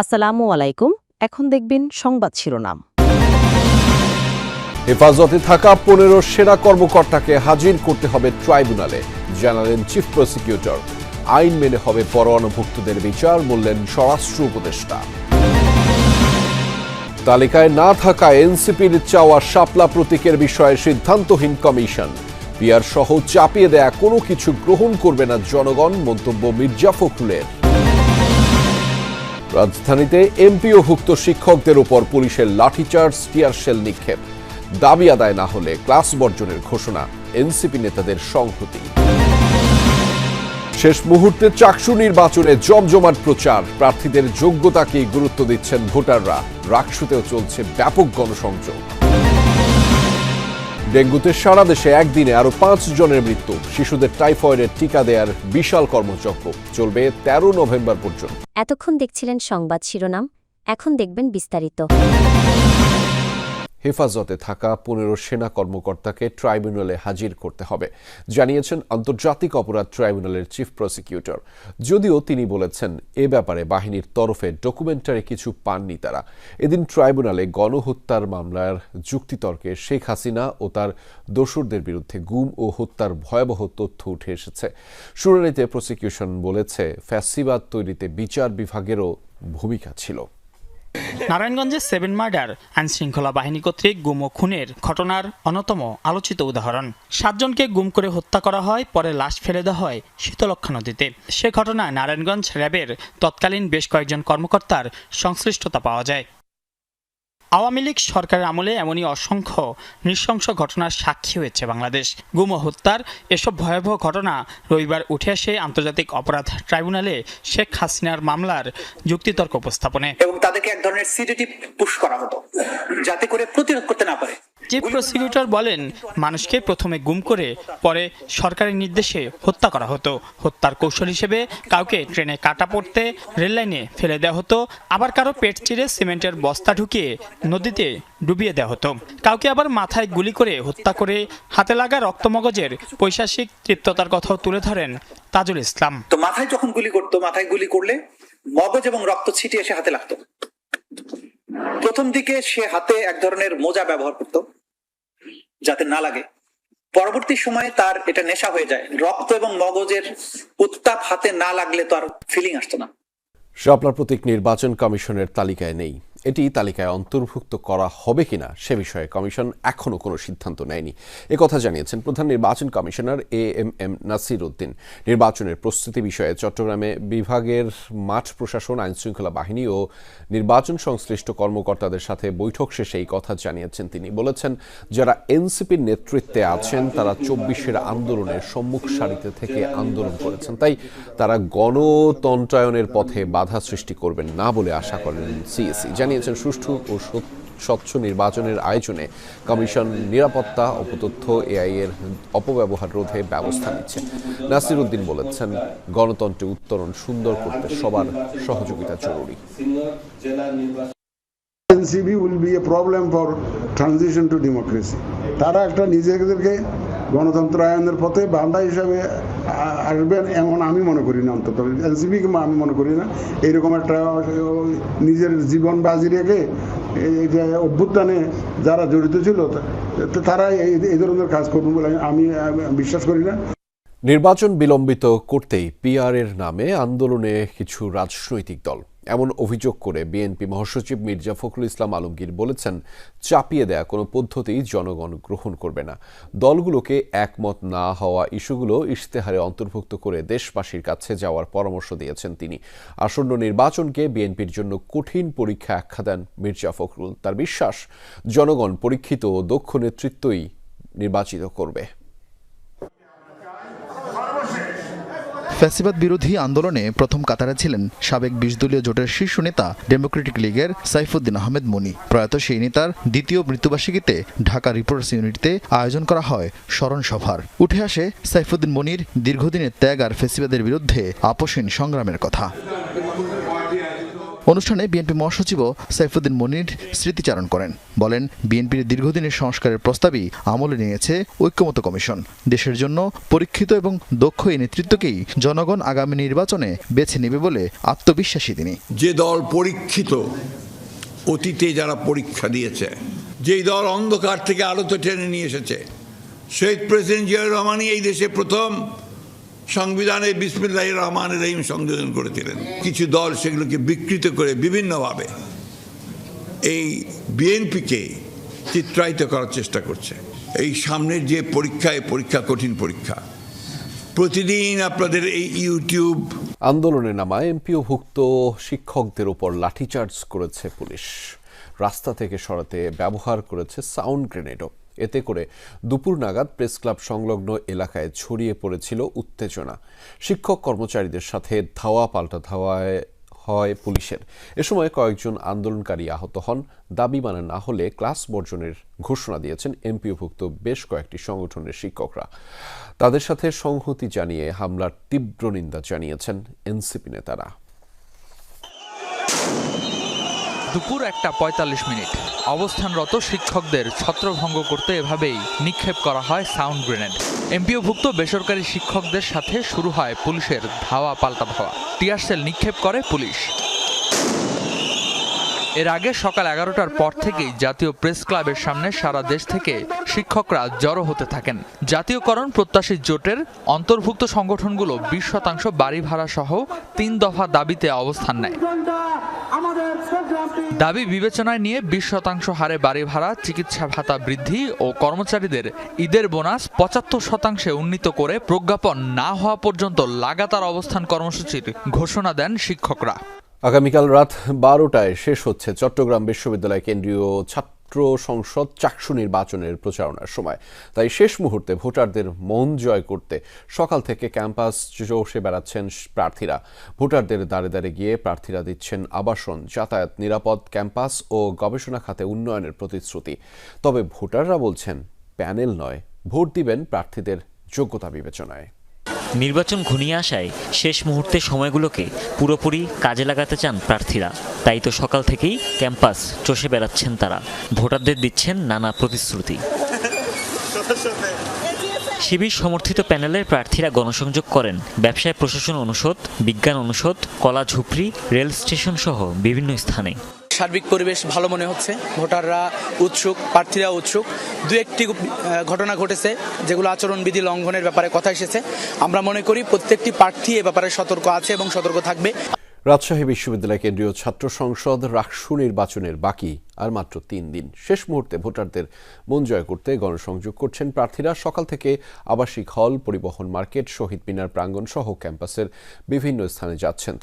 আসসালামু আলাইকুম। এখন দেখবেন সংবাদ শিরোনাম। হেফাজতে থাকা 15 সেনা কর্মকর্তাকে হাজির করতে হবে ট্রাইব্যুনালে, জানালেন চিফ প্রসিকিউটর। আইন মেনে হবে পরোয়ানাভুক্তদের বিচার, বললেন স্বরাষ্ট্র উপদেষ্টা। তালিকায় না থাকা এনসিপির চাওয়া শাপলা প্রতীকের বিষয়ে সিদ্ধান্তহীন কমিশন। পিআর সহ চাপিয়ে দেয়া কোনো কিছু গ্রহণ করবে না জনগণ, মন্তব্য মির্জা ফখরুলের। রাজধানীতে এমপিওভুক্ত শিক্ষকদের উপর পুলিশের লাঠিচার্জ, টিয়ার শেল নিক্ষেপ। দাবি আদায় না হলে ক্লাস বর্জনের ঘোষণা, এনসিপি নেতাদের সংহতি। শেষ মুহূর্তে চাকসু নির্বাচনে জমজমাট প্রচার, প্রার্থীদের যোগ্যতাকেই গুরুত্ব দিচ্ছেন ভোটাররা। রাকসুতেও চলছে ব্যাপক গণসংযোগ। ডেঙ্গুতে সারা দেশে একদিনে আরো 5 জনের মৃত্যু। শিশুদের টাইফয়েডের টিকা দেওয়ার বিশাল কর্মযজ্ঞ চলবে 13 নভেম্বর পর্যন্ত। এতক্ষণ দেখছিলেন সংবাদ শিরোনাম, এখন দেখবেন বিস্তারিত। হেফাজতে থাকা 15 সেনা কর্মকর্তাকে ট্রাইব্যুনালে হাজির করতে হবে, জানিয়েছেন আন্তর্জাতিক অপরাধ ট্রাইব্যুনালের চিফ প্রসিকিউটর। যদিও তিনি বলেছেন এ ব্যাপারে বাহিনীর তরফে ডকুমেন্টারি কিছু পাননি তারা। এদিন ট্রাইব্যুনালে গণহত্যার মামলার যুক্তিতর্কে শেখ হাসিনা ও তার দোসরদের বিরুদ্ধে গুম ও হত্যার ভয়াবহ তথ্য উঠে এসেছে। শুনানিতে প্রসিকিউশন বলেছে ফ্যাসিবাদ তৈরিতে বিচার বিভাগেরও ভূমিকা ছিল। নারায়ণগঞ্জে 7 মার্ডার আইনশৃঙ্খলা বাহিনী কর্তৃক গুম ও খুনের ঘটনার অন্যতম আলোচিত উদাহরণ। 7 জনকে গুম করে হত্যা করা হয়, পরে লাশ ফেলে দেওয়া হয় শীতলক্ষ্যা নদীতে। সে ঘটনায় নারায়ণগঞ্জ র্যাবের তৎকালীন বেশ কয়েকজন কর্মকর্তার সংশ্লিষ্টতা পাওয়া যায়। আওয়ামী লীগ সরকারের আমলে এমনই অসংখ্য নৃশংস ঘটনার সাক্ষী হয়েছে বাংলাদেশ। গুম ও হত্যার এসব ভয়াবহ ঘটনা রবিবার উঠে আসে আন্তর্জাতিক অপরাধ ট্রাইব্যুনালে শেখ হাসিনার মামলার যুক্তিতর্ক উপস্থাপনে। এবং তাদেরকে এক ধরনের সিডেটিভ পুশ করা হতো যাতে করে প্রতিরোধ করতে না পারে। চিফ প্রসিকিউটর বলেন, মানুষকে প্রথমে গুম করে পরে সরকারি নির্দেশে হত্যা করা হতো। হত্যার কৌশল হিসেবে কাউকে ট্রেনে কাটা পড়তে রেললাইনে ফেলে দেওয়া হতো, আবার কারো পেট চিরে সিমেন্টের বস্তা ঢুকিয়ে নদীতে ডুবিয়ে দেওয়া হতো। কাউকে আবার মাথায় গুলি করে হত্যা করে হাতে লাগা রক্তমগজের পৈশাসিক তৃপ্ততার কথাও তুলে ধরেন তাজুল ইসলাম। তো মাথায় যখন গুলি করতো, মাথায় গুলি করলে মগজ এবং রক্ত ছিটিয়ে এসে হাতে লাগতো। প্রথম দিকে সে হাতে এক ধরনের মোজা ব্যবহার করত যাতে না লাগে। পরবর্তী সময়ে তার এটা নেশা হয়ে যায়, রক্ত এবং মগজের উত্তাপ হাতে না লাগলে তো আর ফিলিং আসতো না। শাপলা প্রতীক নির্বাচন কমিশনের তালিকায় নেই। এটি তালিকায় অন্তর্ভুক্ত করা হবে কিনা সে বিষয়ে কমিশন এখনও কোনো সিদ্ধান্ত নেয়নি। একথা জানিয়েছেন প্রধান নির্বাচন কমিশনার এএমএম নাসির উদ্দিন। নির্বাচনের প্রস্তুতি বিষয়ে চট্টগ্রামে বিভাগের মাঠ প্রশাসন, আইনশৃঙ্খলা বাহিনী ও নির্বাচন সংশ্লিষ্ট কর্মকর্তাদের সাথে বৈঠক শেষে এই কথা জানিয়েছেন তিনি। বলেছেন, যারা এনসিপির নেতৃত্বে আছেন তারা 24-এর আন্দোলনের সম্মুখ সারিতে থেকে আন্দোলন করেছেন, তাই তারা গণতন্ত্রায়নের পথে বাধা সৃষ্টি করবেন না বলে আশা করেন সিএসি। জানিয়েছেন, সুষ্ঠু ও স্বচ্ছ নির্বাচনের আয়োজনে কমিশন নিরাপত্তা, অপতথ্য, এআই এর অপব্যবহার রোধে ব্যবস্থা নিচ্ছে। নাসির উদ্দিন বলেছেন, গণতন্ত্রে উত্তরণ সুন্দর করতে সবার সহযোগিতা জরুরি। NCB will be a problem for transition to democracy. তারা একটা নিজেদেরকে গণতন্ত্রায়নের পথে বান্ধা হিসাবে আসবেন এমন আমি মনে করি না। অন্তত এনসিপিকে আমি মনে করি না এইরকম একটা নিজের জীবন বাজি রেখে অভ্যুত্থানে যারা জড়িত ছিল তারা এই ধরনের কাজ করবেন বলে আমি বিশ্বাস করি না। নির্বাচন বিলম্বিত করতেই পিআর এর নামে আন্দোলনে কিছু রাজনৈতিক দল, এমন অভিযোগ করে বিএনপি মহাসচিব মির্জা ফখরুল ইসলাম আলমগীর বলেছেন, চাপিয়ে দেয়া কোনো পদ্ধতিই জনগণ গ্রহণ করবে না। দলগুলোকে একমত না হওয়া ইস্যুগুলো ইশতেহারে অন্তর্ভুক্ত করে দেশবাসীর কাছে যাওয়ার পরামর্শ দিয়েছেন তিনি। আসন্ন নির্বাচনকে বিএনপির জন্য কঠিন পরীক্ষা আখ্যা দেন মির্জা ফখরুল। তার বিশ্বাস, জনগণ পরীক্ষিত ও দক্ষ নেতৃত্বই নির্বাচিত করবে। ফ্যাসিবাদ বিরোধী আন্দোলনে প্রথম কাতারে ছিলেন সাবেক 20 দলীয় জোটের শীর্ষ নেতা ডেমোক্রেটিক লীগের সাইফুদ্দিন আহমেদ মনি। প্রয়াত সেই নেতার দ্বিতীয় মৃত্যুবার্ষিকীতে ঢাকা রিপোর্টার্স ইউনিটিতে আয়োজন করা হয় স্মরণ সভার। উঠে আসে সাইফুদ্দিন মনির দীর্ঘদিনের ত্যাগ আর ফ্যাসিবাদের বিরুদ্ধে আপোষহীন সংগ্রামের কথা। অনুষ্ঠানে বিএনপি মহাসচিবও সাইফুদ্দিন মনির স্মৃতিচারণ করেন। বলেন, বিএনপির দীর্ঘদিনের সংস্কারের প্রস্তাবই আমলে নিয়েছে ঐক্যমত্য কমিশন। দেশের জন্য পরীক্ষিত এবং দক্ষ এই নেতৃত্বকেই জনগণ আগামী নির্বাচনে বেছে নেবে বলে আত্মবিশ্বাসী তিনি। যে দল পরীক্ষিত, অতীতে যারা পরীক্ষা দিয়েছে, যেই দল অন্ধকার থেকে আলোতে টেনে নিয়ে এসেছে, শহীদ প্রেসিডেন্ট জিয়াউর রহমানই এই দেশে প্রথম সংবিধানে বিসমিল্লাহির রহমানির রহিম সংযোজন করেছিলেন। কিছু দল সেগুলোকে বিকৃত করে বিভিন্নভাবে এই বিএনপিকে চিত্রায়িত করার চেষ্টা করছে। এই সামনের যে পরীক্ষা কঠিন পরীক্ষা। প্রতিদিন আপনাদের এই ইউটিউব আন্দোলনে নামা এমপিওভুক্ত শিক্ষকদের উপর লাঠিচার্জ করেছে পুলিশ। রাস্তা থেকে সরাতে ব্যবহার করেছে সাউন্ড গ্রেনেডও। এতে করে দুপুর নাগাদ প্রেস ক্লাব সংলগ্ন এলাকায় ছড়িয়ে পড়েছিল উত্তেজনা। শিক্ষক কর্মচারীদের সাথে ধাওয়া পাল্টা ধাওয়ায় হয় পুলিশের। এ সময় কয়েকজন আন্দোলনকারী আহত হন। দাবি মানা না হলে ক্লাস বর্জনের ঘোষণা দিয়েছেন এমপিওভুক্ত বেশ কয়েকটি সংগঠনের শিক্ষকরা। তাদের সাথে সংহতি জানিয়ে হামলার তীব্র নিন্দা জানিয়েছেন এনসিপি নেতারা। দুপুর 1:45 অবস্থানরত শিক্ষকদের ছত্রভঙ্গ করতে এভাবেই নিক্ষেপ করা হয় সাউন্ড গ্রেনেড। এমপিওভুক্ত বেসরকারি শিক্ষকদের সাথে শুরু হয় পুলিশের ধাওয়া পাল্টা ধাওয়া। টিয়ার সেল নিক্ষেপ করে পুলিশ। এর আগে সকাল 11টার পর থেকেই জাতীয় প্রেস ক্লাবের সামনে সারা দেশ থেকে শিক্ষকরা জড়ো হতে থাকেন। জাতীয়করণ প্রত্যাশী জোটের অন্তর্ভুক্ত সংগঠনগুলো 20% বাড়ি ভাড়া সহ 3 দফা দাবিতে অবস্থান নেয়। দাবি বিবেচনায় নিয়ে 20% হারে বাড়ি ভাড়া, চিকিৎসা ভাতা বৃদ্ধি ও কর্মচারীদের ঈদের বোনাস 75% উন্নীত করে প্রজ্ঞাপন না হওয়া পর্যন্ত লাগাতার অবস্থান কর্মসূচির ঘোষণা দেন শিক্ষকরা। আগামীকাল রাত 12টায় শেষ হচ্ছে চট্টগ্রাম বিশ্ববিদ্যালয় কেন্দ্রীয় ছাত্র সংসদ চাকসু নির্বাচনের প্রচারণার সময়। তাই শেষ মুহূর্তে ভোটারদের মন জয় করতে সকাল থেকে ক্যাম্পাস চষে বেড়াচ্ছেন প্রার্থীরা। ভোটারদের দাঁড়ে দাঁড়ে গিয়ে প্রার্থীরা দিচ্ছেন আবাসন, যাতায়াত, নিরাপদ ক্যাম্পাস ও গবেষণা খাতে উন্নয়নের প্রতিশ্রুতি। তবে ভোটাররা বলছেন, প্যানেল নয়, ভোট দিবেন প্রার্থীদের যোগ্যতা বিবেচনায়। নির্বাচন ঘনিয়ে আসায় শেষ মুহূর্তে সময়গুলোকে পুরোপুরি কাজে লাগাতে চান প্রার্থীরা। তাই তো সকাল থেকেই ক্যাম্পাস চষে বেড়াচ্ছেন তারা, ভোটারদের দিচ্ছেন নানা প্রতিশ্রুতি। শিবির সমর্থিত প্যানেলের প্রার্থীরা গণসংযোগ করেন ব্যবসায় প্রশাসন অনুষদ, বিজ্ঞান অনুষদ, কলা ঝুপড়ি, রেল স্টেশন সহ বিভিন্ন স্থানে। সার্বিক পরিবেশ ভালো মনে হচ্ছে। ভোটাররা উৎসুক, প্রার্থীরা উৎসুক। দু একটি ঘটনা ঘটেছে যেগুলো আচরণবিধি লঙ্ঘনের ব্যাপারে কথা এসেছে। আমরা মনে করি প্রত্যেকটি প্রার্থী এ ব্যাপারে সতর্ক আছে এবং সতর্ক থাকবে। রাজশাহী বিশ্ববিদ্যালয় কেন্দ্রীয় ছাত্র সংসদ রাকসু নির্বাচনের বাকি আর মাত্র 3 দিন। শেষ মুহূর্তে ভোটারদের মন জয় করতে গণসংযোগ করছেন প্রার্থীরা। সকাল থেকে আবাসিক হল, পরিবহন মার্কেট, শহীদ মিনার প্রাঙ্গণ সহ ক্যাম্পাসের বিভিন্ন স্থানে যাচ্ছেন তারা।